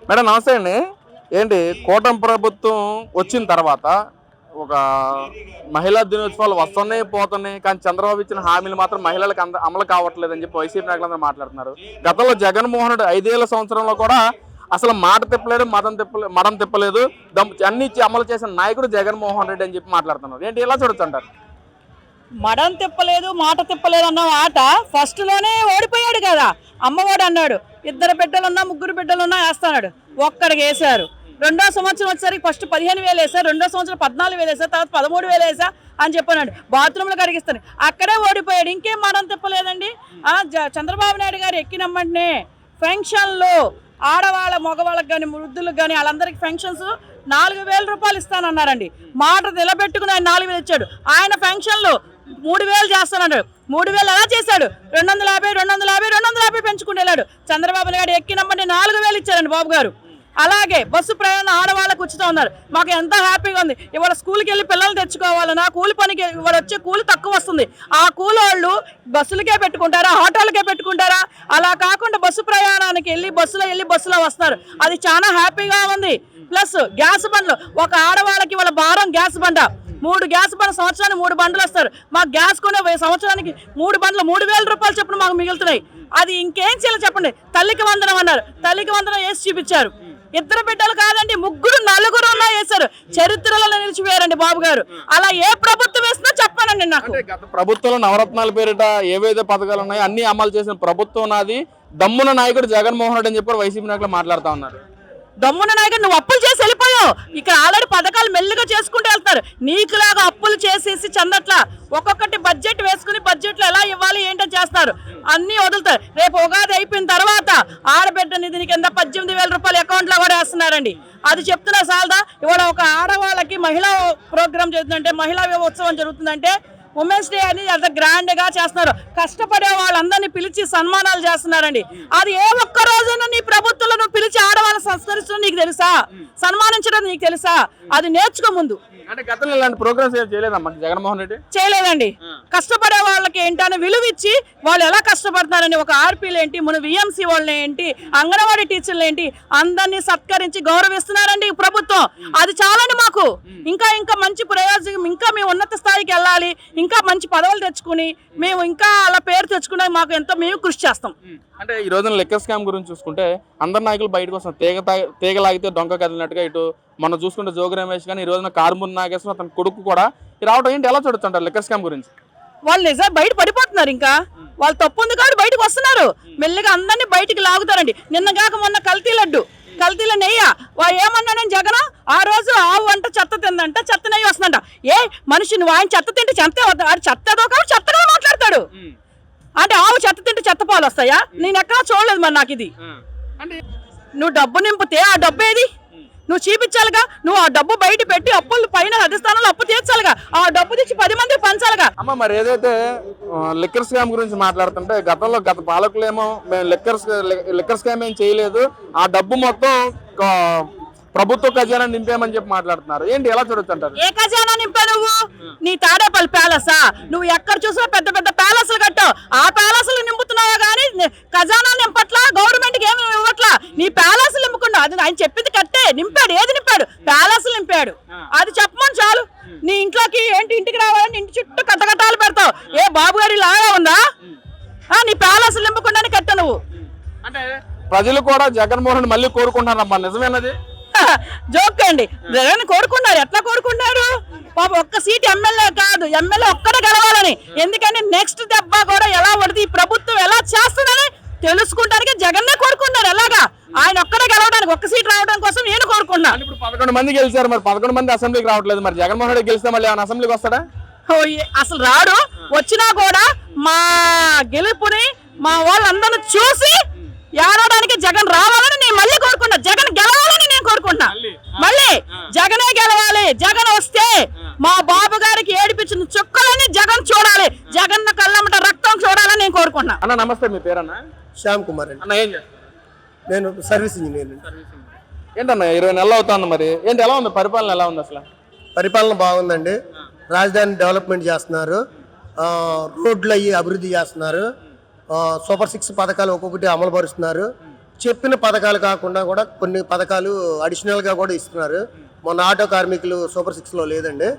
Madam నమస్తే అండి. ఏంటి కూటమి ప్రభుత్వం వచ్చిన తర్వాత ఒక మహిళా దినోత్సవాలు వస్తున్నాయి పోతున్నాయి, కానీ చంద్రబాబు ఇచ్చిన హామీలు మాత్రం మహిళలకు అమలు కావట్లేదని చెప్పి వైసీపీ నాయకులందరూ మాట్లాడుతున్నారు. గతంలో జగన్మోహన్ రెడ్డి 5 సంవత్సరంలో కూడా అసలు మాట తిప్పలేదు, మడం తిప్పలేదు, అన్ని అమలు చేసిన నాయకుడు జగన్మోహన్ రెడ్డి అని చెప్పి మాట్లాడుతున్నారు. ఏంటి ఇలా చూడొచ్చంటారు? మడం తిప్పలేదు, మాట తిప్పలేదు అన్న మాట ఫస్ట్ లోనే ఓడిపోయాడు కదా. అమ్మఒడు అన్నాడు, 2 బిడ్డలున్నా 3 బిడ్డలున్నా వేస్తాడు, ఒక్కడికి వేశారు. 2వ సంవత్సరం వచ్చేసరికి ఫస్ట్ 15,000 వేశారు, 2వ సంవత్సరం 14,000 వేశారు, తర్వాత 13,000 వేసా అని చెప్పన్నాడు. బాత్రూంలు కడిగిస్తాను, అక్కడే ఓడిపోయాడు. ఇంకేం మడం తిప్పలేదండి. చంద్రబాబు నాయుడు గారు ఎక్కినమ్మంటే ఫెన్షన్లు ఆడవాళ్ళ మగవాళ్ళకి కానీ వృద్ధులకు కానీ వాళ్ళందరికీ పెన్షన్స్ 4,000 రూపాయలు ఇస్తానన్నారండి. మాట నిలబెట్టుకుని ఆయన 4,000 ఇచ్చాడు. ఆయన పెన్షన్లు 3,000 చేస్తానన్నాడు. 3,000 ఎలా చేశాడు? 250 పెంచుకుని వెళ్ళాడు. చంద్రబాబు నాయుడు ఎక్కినమ్మని 4,000 ఇచ్చారండి బాబు గారు. అలాగే బస్సు ప్రయాణం ఆడవాళ్ళకు ఉచితం ఉన్నారు. మాకు ఎంత హ్యాపీగా ఉంది. ఇవాళ స్కూల్కి వెళ్ళి పిల్లలు తెచ్చుకోవాలన్నా కూలి పనికి ఇవాళ వచ్చే కూలి తక్కువ వస్తుంది. ఆ కూలి వాళ్ళు బస్సులకే పెట్టుకుంటారా, ఆటోలకే పెట్టుకుంటారా? అలా కాకుండా బస్సు ప్రయాణానికి వెళ్ళి బస్సులో వస్తున్నారు. అది చాలా హ్యాపీగా ఉంది. ప్లస్ గ్యాస్ బండ్లు, ఒక ఆడవాళ్ళకి వాళ్ళ భారం గ్యాస్ బండ, 3 గ్యాస్ బండ్లు సంవత్సరానికి 3 బండ్లు వస్తారు. మాకు గ్యాస్ కొనే సంవత్సరానికి 3 బండ్లు 3,000 రూపాయలు చొప్పున మాకు మిగులుతున్నాయి. అది ఇంకేం చేయాలి చెప్పండి? తల్లికి వందనం అన్నారు, తల్లికి వందనం వేసి చూపించారు. 2 బిడ్డలు కాదండి, 3 4 ఉన్నా వేశారు. చరిత్రలో నిలిచిపోయారండి బాబు గారు. అలా ఏ ప్రభుత్వం వేసినా చెప్పానండి నాకు. గత ప్రభుత్వంలో నవరత్నాల పేరిట ఏవైతే పథకాలు ఉన్నాయో అన్ని అమలు చేసిన ప్రభుత్వం నాది, దమ్మున నాయకుడు జగన్మోహన్ రెడ్డి అని చెప్పి వైసీపీ నాయకులు మాట్లాడుతూ ఉన్నారు. దమ్మున నాయకుడు, నువ్వు అప్పులు చేసి వెళ్ళిపోయావు. ఇక్కడ ఆల్రెడీ పథకాలు మెల్లిగా చేసుకుంటూ వెళ్తారు. నీకులాగా అప్పులు చేసేసి చందట్లా ఒక్కొక్కటి బడ్జెట్ వేసుకుని బడ్జెట్లో ఎలా ఇవ్వాలి ఏంటని చేస్తారు, అన్నీ వదులుతారు. రేపు ఉగాది అయిపోయిన తర్వాత ఆడబిడ్డ నిధి కింద 18,000 రూపాయలు అకౌంట్లో కూడా వేస్తున్నారండి. అది చెప్తున్నా సాల్దా? ఇవాళ ఒక ఆడవాళ్ళకి మహిళా ప్రోగ్రామ్ జరుగుతుందంటే, మహిళా ఉత్సవం జరుగుతుందంటే, ఉమెన్స్ డే అని అంత గ్రాండ్ గా చేస్తున్నారు. కష్టపడే వాళ్ళందరినీ పిలిచి సన్మానాలు చేస్తున్నారండి. అది ఏ ఒక్క రోజున నీ ప్రభుత్వంలో పిలిచి ఆడవాళ్ళని సంస్కరిస్తున్నా నీకు తెలుసా? సన్మానించడం నీకు తెలుసా? అది నేర్చుకో ముందు. అంటే గతంలో ఇలాంటి ప్రోగ్రామ్స్ ఏం చేయలేదమ్మా జగన్మోహన్ రెడ్డి? చేయలేదండి. కష్టపడే వాళ్ళకి ఏంటని విలువ ఇచ్చి వాళ్ళు ఎలా కష్టపడతారని ఒక ఆర్పీలు ఏంటి, మన విఎంసీ వాళ్ళని ఏంటి, అంగన్వాడీ టీచర్లు ఏంటి, అందరినీ సత్కరించి గౌరవిస్తున్నారండి ప్రభుత్వం. అది చాలండి మాకు. ఇంకా మంచి ప్రయోజనం, ఇంకా మేము ఉన్నత స్థాయికి వెళ్ళాలి, ఇంకా మంచి పదవులు తెచ్చుకుని మేము ఇంకా అలా పేరు తెచ్చుకునే మాకు ఎంతో మేము కృషి చేస్తాం. అంటే ఈ రోజున లిక్కర్ స్కామ్ గురించి చూసుకుంటే అందరు నాయకులు బయటకు వస్తున్నారు. తీగలాగితే డొంక కదిలినట్టుగా ఇటు మనం చూసుకుంటే జోగి రమేష్ కానీ, ఈ రోజున కారుమూరి నాగేశ్వరం అతని కొడుకు కూడా రావడం ఏంటి ఎలా చూడొచ్చు లిక్కర్ స్కామ్ గురించి? వాళ్ళు నిజం బయట పడిపోతున్నారు. ఇంకా వాళ్ళు తప్పు ఉంది కాబట్టి బయటకు వస్తున్నారు. మెల్లిగా అందరినీ బయటికి లాగుతారండి. నిన్నగాక మొన్న కల్తీల నెయ్య ఏమన్నాడని జగన్ ఆ రోజు ఆవు అంట చెత్త తిందంట, చెత్త నెయ్యి వస్తుందంట. మనిషి నువ్వు ఆయన చెత్త తింటే చెత్తదో కాబట్టి చెత్తగా మాట్లాడతాడు. అంటే ఆవు చెత్త తింటే చెత్త పాలు వస్తాయా? నేను ఎక్కడా చూడలేదు. మరి నాకు ఇది నువ్వు డబ్బు నింపితే ఆ డబ్బు ఏది? నువ్వు చూపించాలిగా. నువ్వు ఆ డబ్బు బయట పెట్టి అప్పులు పైన అధిష్టానంలో అప్పు తీర్చాలిగా. ఆ డబ్బు తెచ్చి 10 మందికి పంచాలిగా. అమ్మ మరి ఏదైతే లిక్కర్ స్కామ్ గురించి మాట్లాడుతుంటే గత పాలకులేమో మేము లిక్కర్ స్కామ్ ఏం చేయలేదు, ఆ డబ్బు మొత్తం ప్రభుత్వ ఖజానా నింపేమని చెప్పి మాట్లాడుతున్నారు. ఏంటి ఎలా చూడొచ్చు అంటారు? ఏ ఖజానా నింపా నువ్వు? నీ తాడేపల్లి ప్యాలెసా? నువ్వు ఎక్కడ చూసినా పెద్ద ప్యాలెస్లు కట్టావు. ఆ ప్యాలెస్లు నింపుతున్నావా కానీ ఖజానా నింపట్లా, గవర్నమెంట్ కి ఏమి ఇవ్వట్లా. నీ ప్యాలెస్లు నింపుకున్నావు. అది ఆయన చెప్పింది కట్టే. నింపాడు. ఏది నింపాడు? ప్యాలెస్లు నింపాడు. అది చెప్పమని చాలు. నీ ఇంట్లోకి ఏంటి, ఇంటికి రావాలని ఇంటి చుట్టూ కట్టకట్టాలు పెడతావు. ఏ బాబు గారి లాగా ఉందా? నీ ప్యాలెస్లు నింపకుండానే కట్ట నువ్వు. అంటే ప్రజలు కూడా జగన్మోహన్ రెడ్డి మళ్ళీ కోరుకుంటున్నారమ్మా, నిజమేనది? జోక్ అండి. జగన్ కోరుకున్నారు. ఎట్లా కోరుకున్నారు? పాప ఒక్క సీట్ ఎమ్మెల్యే కాదు, ఎమ్మెల్యే ఒక్కడే గెలవాలని. ఎందుకంటే నెక్స్ట్ దెబ్బ కూడా ఎలా పడుతుంది, ఈ ప్రభుత్వం ఎలా చేస్తుందని తెలుసుకుంటానికి జగన్నే కోరుకున్నారు. ఎలాగా ఆయన ఒక్కడే గెలవడానికి, ఒక్క సీట్ రావడం కోసం నేను కోరుకున్నా. ఇప్పుడు 11 మంది గెలిచారు, మరి 11 మంది అసెంబ్లీకి రావట్లేదు. మరి జగన్మోహన్ రెడ్డి గెలిస్తే మళ్ళీ ఏమైనా అసెంబ్లీకి వస్తాడా? అసలు రాడు. వచ్చినా కూడా మా గెలుపుని మా వాళ్ళందరినీ చూసి ఏడవడానికి జగన్ రావాలని నేను మళ్ళీ కోరుకున్నా. జగన్ గెలవాలని నేను కోరుకుంటున్నా. మళ్ళీ జగనే గెలవాలి. జగన్ వస్తే మా బాబు గారికి ఏడిపించిన చుక్కలని జగన్ చూడాలి. జగన్ కళ్ళమ్మట రక్తం చూడాలని నేను కోరుకుంటున్నా. అన్న నమస్తే, మీ పేరన్నా? శ్యామ్ కుమార్ అండి. అన్న ఏం చేస్తారు? నేను సర్వీస్ ఇంజనీర్. ఏంటన్నా 20 నెలలు అవుతుంది, మరి ఏంటి ఎలా ఉంది పరిపాలన? ఎలా ఉంది అసలు? పరిపాలన బాగుందండి. రాజధాని డెవలప్మెంట్ చేస్తున్నారు, రోడ్లు అయ్యి అభివృద్ధి చేస్తున్నారు, సూపర్ 6 పథకాలు ఒక్కొక్కటి అమలు పరుస్తున్నారు. చెప్పిన పథకాలు కాకుండా కూడా కొన్ని పథకాలు అడిషనల్గా కూడా ఇస్తున్నారు. మొన్న ఆటో కార్మికులు సూపర్ 6లో లేదండి,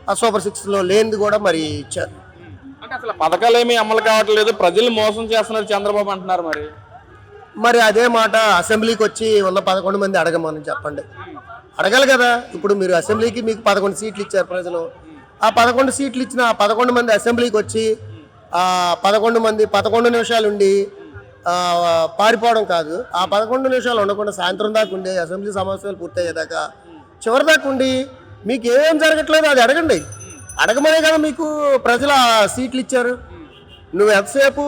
ఆ సూపర్ 6లో లేనిది కూడా మరి ఇచ్చారు. అంటే అసలు పథకాలు ఏమీ అమలు కావట్లేదు, ప్రజలు మోసం చేస్తున్నారు చంద్రబాబు అంటున్నారు. మరి అదే మాట అసెంబ్లీకి వచ్చి ఉన్న 11 మంది అడగమని చెప్పండి. అడగాలి కదా. ఇప్పుడు మీరు అసెంబ్లీకి మీకు 11 సీట్లు ఇచ్చారు ప్రజలు. ఆ 11 సీట్లు ఇచ్చిన ఆ 11 మంది అసెంబ్లీకి వచ్చి ఆ 11 మంది 11 నిమిషాలు ఉండి పారిపోవడం కాదు. ఆ 11 నిమిషాలు ఉండకుండా సాయంత్రం దాకా ఉండి అసెంబ్లీ సమావేశాలు పూర్తయ్యేదాకా చివరి దాకా ఉండి మీకు ఏం జరగట్లేదు అది అడగండి. అడగమనే కదా మీకు ప్రజలు ఆ సీట్లు ఇచ్చారు. నువ్వు ఎంతసేపు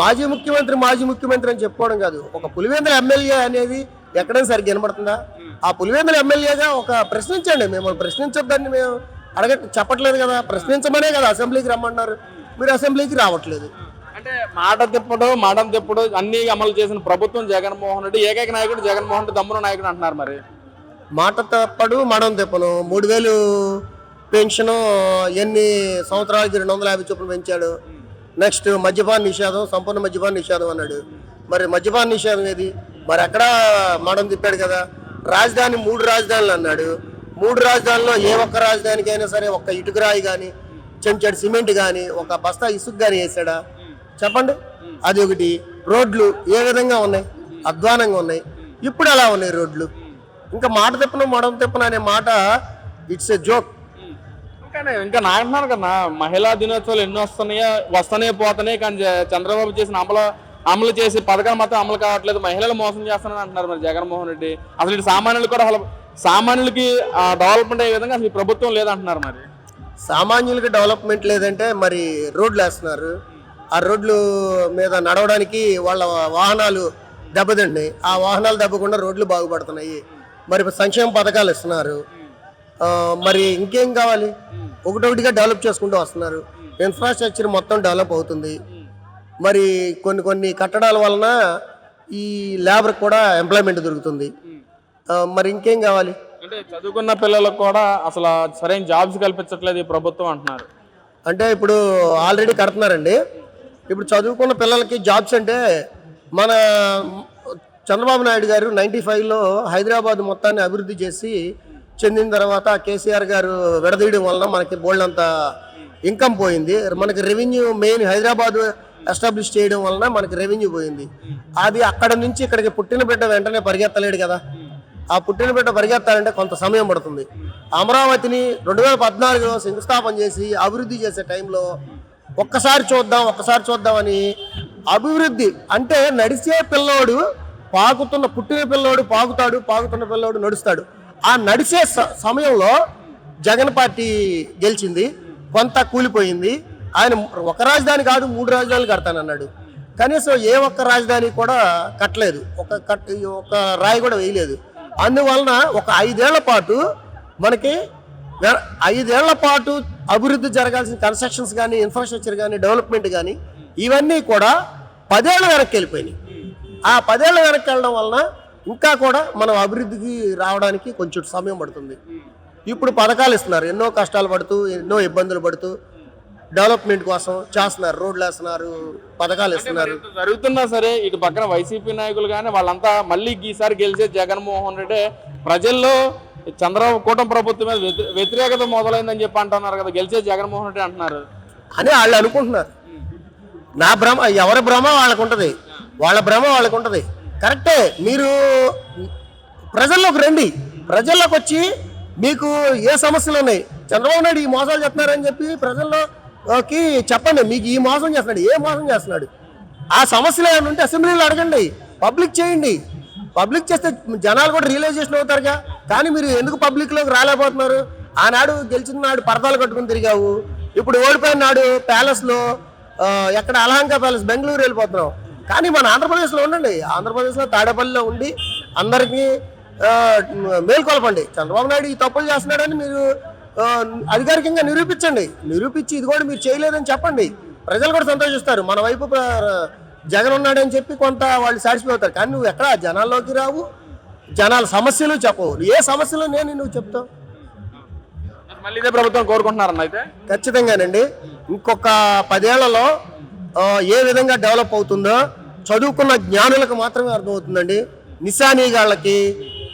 మాజీ ముఖ్యమంత్రి అని చెప్పుకోవడం కాదు. ఒక పులివెందుల ఎమ్మెల్యే అనేది ఎక్కడైనా సరిగ్గా వినబడుతుందా? ఆ పులివెందుల ఎమ్మెల్యేగా ఒక ప్రశ్నించండి. మేము ప్రశ్నించొద్దని మేము చెప్పట్లేదు కదా, ప్రశ్నించమనే కదా అసెంబ్లీకి రమ్మన్నారు. మీరు అసెంబ్లీకి రావట్లేదు. అంటే మాట తిప్పడు అన్ని అమలు చేసిన ప్రభుత్వం జగన్మోహన్ రెడ్డి, ఏకైక నాయకుడు జగన్మోహన్ రెడ్డి, దమ్మున నాయకుడు అంటున్నారు. మరి మాట తప్పడు మడం తిప్పను. 3000 పెన్షన్ ఎన్ని సంవత్సరాలకి 250 చొప్పున పెంచాడు. నెక్స్ట్ మద్యపాన నిషేధం, సంపూర్ణ మద్యపాన నిషేధం అన్నాడు. మరి మద్యపాన నిషేధం ఏది? మరి అక్కడ మడం తిప్పాడు కదా. రాజధాని 3 రాజధానులు అన్నాడు. 3 రాజధానుల్లో ఏ ఒక్క రాజధానికి అయినా సరే ఒక్క ఇటుకరాయి కానీ, చెంచాడు సిమెంట్ కానీ, ఒక బస్తా ఇసుక కానీ వేసాడా చెప్పండి? అది ఒకటి. రోడ్లు ఏ విధంగా ఉన్నాయి? అధ్వానంగా ఉన్నాయి. ఇప్పుడు ఎలా ఉన్నాయి రోడ్లు? ఇంకా మాట తిప్పను మడం తిప్పను అనే మాట ఇట్స్ ఎ జోక్. ఇంకా నా అంటున్నాను కదా, మహిళా దినోత్సవాలు ఎన్నో వస్తున్నాయి పోతున్నాయి, కానీ చంద్రబాబు చేసిన అమలు చేసి పథకాలు మాత్రం అమలు కావట్లేదు, మహిళలు మోసం చేస్తున్నారని అంటున్నారు మరి జగన్మోహన్ రెడ్డి. అసలు ఇటు సామాన్యులు కూడా సామాన్యులకి డెవలప్మెంట్ అయ్యే విధంగా అసలు ప్రభుత్వం లేదంటున్నారు. మరి సామాన్యులకి డెవలప్మెంట్ లేదంటే మరి రోడ్లు వేస్తున్నారు. ఆ రోడ్లు మీద నడవడానికి వాళ్ళ వాహనాలు దెబ్బతింటున్నాయి. ఆ వాహనాలు దెబ్బకుండా రోడ్లు బాగుపడుతున్నాయి. మరి సంక్షేమ పథకాలు ఇస్తున్నారు. మరి ఇంకేం కావాలి? ఒకటొకటిగా డెవలప్ చేసుకుంటూ వస్తున్నారు. ఇన్ఫ్రాస్ట్రక్చర్ మొత్తం డెవలప్ అవుతుంది. మరి కొన్ని కట్టడాల వలన ఈ లేబర్కి కూడా ఎంప్లాయ్మెంట్ దొరుకుతుంది. మరి ఇంకేం కావాలి? అంటే చదువుకున్న పిల్లలకు కూడా అసలు సరైన జాబ్స్ కల్పించట్లేదు ఈ ప్రభుత్వం అంటున్నారు. అంటే ఇప్పుడు ఆల్రెడీ కడుతున్నారండి. ఇప్పుడు చదువుకున్న పిల్లలకి జాబ్స్ అంటే మన చంద్రబాబు నాయుడు గారు 95లో హైదరాబాద్ మొత్తాన్ని అభివృద్ధి చేసి చెందిన తర్వాత కేసీఆర్ గారు విడదీయడం వలన మనకి బోల్డంత ఇన్కమ్ పోయింది. మనకి రెవెన్యూ మెయిన్ హైదరాబాద్ ఎస్టాబ్లిష్ చేయడం వలన మనకి రెవెన్యూ పోయింది. అది అక్కడ నుంచి ఇక్కడికి పుట్టిన బిడ్డ వెంటనే పరిగెత్తలేడు కదా. ఆ పుట్టిన బిడ్డ పరిగెత్తాలంటే కొంత సమయం పడుతుంది. అమరావతిని 2014లో శంకుస్థాపన చేసి అభివృద్ధి చేసే టైంలో ఒక్కసారి చూద్దామని అభివృద్ధి అంటే నడిచే పిల్లోడు పుట్టిన పిల్లోడు పాకుతున్న పిల్లోడు నడుస్తాడు. ఆ నడిచే సమయంలో జగన్ పార్టీ గెలిచింది, కొంత కూలిపోయింది. ఆయన ఒక రాజధాని కాదు 3 రాజధానులు కడతానన్నాడు. కనీసం ఏ ఒక్క రాజధాని కూడా కట్టలేదు, ఒక రాయి కూడా వేయలేదు. అందువలన ఒక 5 ఏళ్ల పాటు మనకి 5 ఏళ్ల పాటు అభివృద్ధి జరగాల్సిన కన్స్ట్రక్షన్స్ కానీ, ఇన్ఫ్రాస్ట్రక్చర్ కానీ, డెవలప్మెంట్ కానీ ఇవన్నీ కూడా 10 ఏళ్ళ వెనక్కి వెళ్ళిపోయినాయి. ఆ 10 ఏళ్ళ వెనక్కి వెళ్ళడం వలన ఇంకా కూడా మనం అభివృద్ధికి రావడానికి కొంచెం సమయం పడుతుంది. ఇప్పుడు పథకాలు ఇస్తున్నారు, ఎన్నో కష్టాలు పడుతూ, ఎన్నో ఇబ్బందులు పడుతూ డెవలప్మెంట్ కోసం చేస్తున్నారు. రోడ్లు వేస్తున్నారు, పథకాలు ఇస్తున్నారు. జరుగుతున్నా సరే ఇటు పక్కన వైసీపీ నాయకులు కానీ వాళ్ళంతా మళ్ళీ ఈసారి గెలిచే జగన్మోహన్ రెడ్డి ప్రజల్లో చంద్రబాబు కూటమి ప్రభుత్వం మీద వ్యతిరేకత మొదలైందని చెప్పి అంటున్నారు కదా, గెలిచే జగన్మోహన్ రెడ్డి అంటున్నారు అని వాళ్ళు అనుకుంటున్నారు. నా భ్రమ, ఎవరి భ్రమ వాళ్ళకు ఉంటుంది, వాళ్ళ భ్రమ వాళ్ళకు ఉంటుంది. కరెక్టే. మీరు ప్రజల్లోకి రండి, ప్రజల్లోకి వచ్చి మీకు ఏ సమస్యలు ఉన్నాయి, చంద్రబాబు నాయుడు ఈ మోసాలు చెప్తున్నారని చెప్పి ప్రజల్లోకి చెప్పండి. మీకు ఈ మోసం చేస్తున్నాడు, ఏ మోసం చేస్తున్నాడు, ఆ సమస్యలు ఏమైనా ఉంటే అసెంబ్లీలో అడగండి, పబ్లిక్ చేయండి. పబ్లిక్ చేస్తే జనాలు కూడా రియలైజేషన్ అవుతారుగా. కానీ మీరు ఎందుకు పబ్లిక్లోకి రాలేకపోతున్నారు? ఆనాడు గెలిచిన నాడు పరదాలు కట్టుకుని తిరిగావు, ఇప్పుడు ఓడిపోయిన నాడు ప్యాలెస్లో ఎక్కడ అలహంకా ప్యాలెస్ బెంగళూరు వెళ్ళిపోతున్నాం. కానీ మన ఆంధ్రప్రదేశ్లో ఉండండి, ఆంధ్రప్రదేశ్లో తాడేపల్లిలో ఉండి అందరికీ మేల్కొల్పండి. చంద్రబాబు నాయుడు ఈ తప్పులు చేస్తున్నాడని మీరు అధికారికంగా నిరూపించి ఇది కూడా మీరు చేయలేదని చెప్పండి. ప్రజలు కూడా సంతోషిస్తారు. మన వైపు జగన్ ఉన్నాడని చెప్పి కొంత వాళ్ళు సాటిస్ఫై అవుతారు. కానీ నువ్వు ఎక్కడ జనాల్లోకి రావు, జనాల సమస్యలు చెప్పవు. ఏ సమస్యలు నువ్వు చెప్తావు? మళ్ళీ ఇదే ప్రభుత్వం కోరుకుంటున్నారన్న అయితే ఖచ్చితంగానండి. ఇంకొక 10 ఏళ్లలో ఏ విధంగా డెవలప్ అవుతుందో చదువుకున్న జ్ఞానులకు మాత్రమే అర్థమవుతుందండి. నిశానీగాళ్ళకి,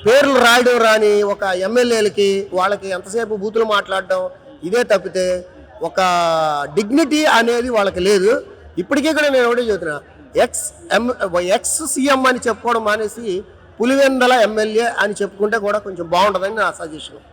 పేర్లు రాయడం రాని ఒక ఎమ్మెల్యేలకి వాళ్ళకి ఎంతసేపు బూతులు మాట్లాడడం ఇదే తప్పితే ఒక డిగ్నిటీ అనేది వాళ్ళకి లేదు. ఇప్పటికీ కూడా నేను ఒకటే చెబుతున్నా, ఎక్స్ సీఎం అని చెప్పుకోవడం మానేసి పులివెందల ఎమ్మెల్యే అని చెప్పుకుంటే కూడా కొంచెం బాగుంటుందని నా సజెషన్.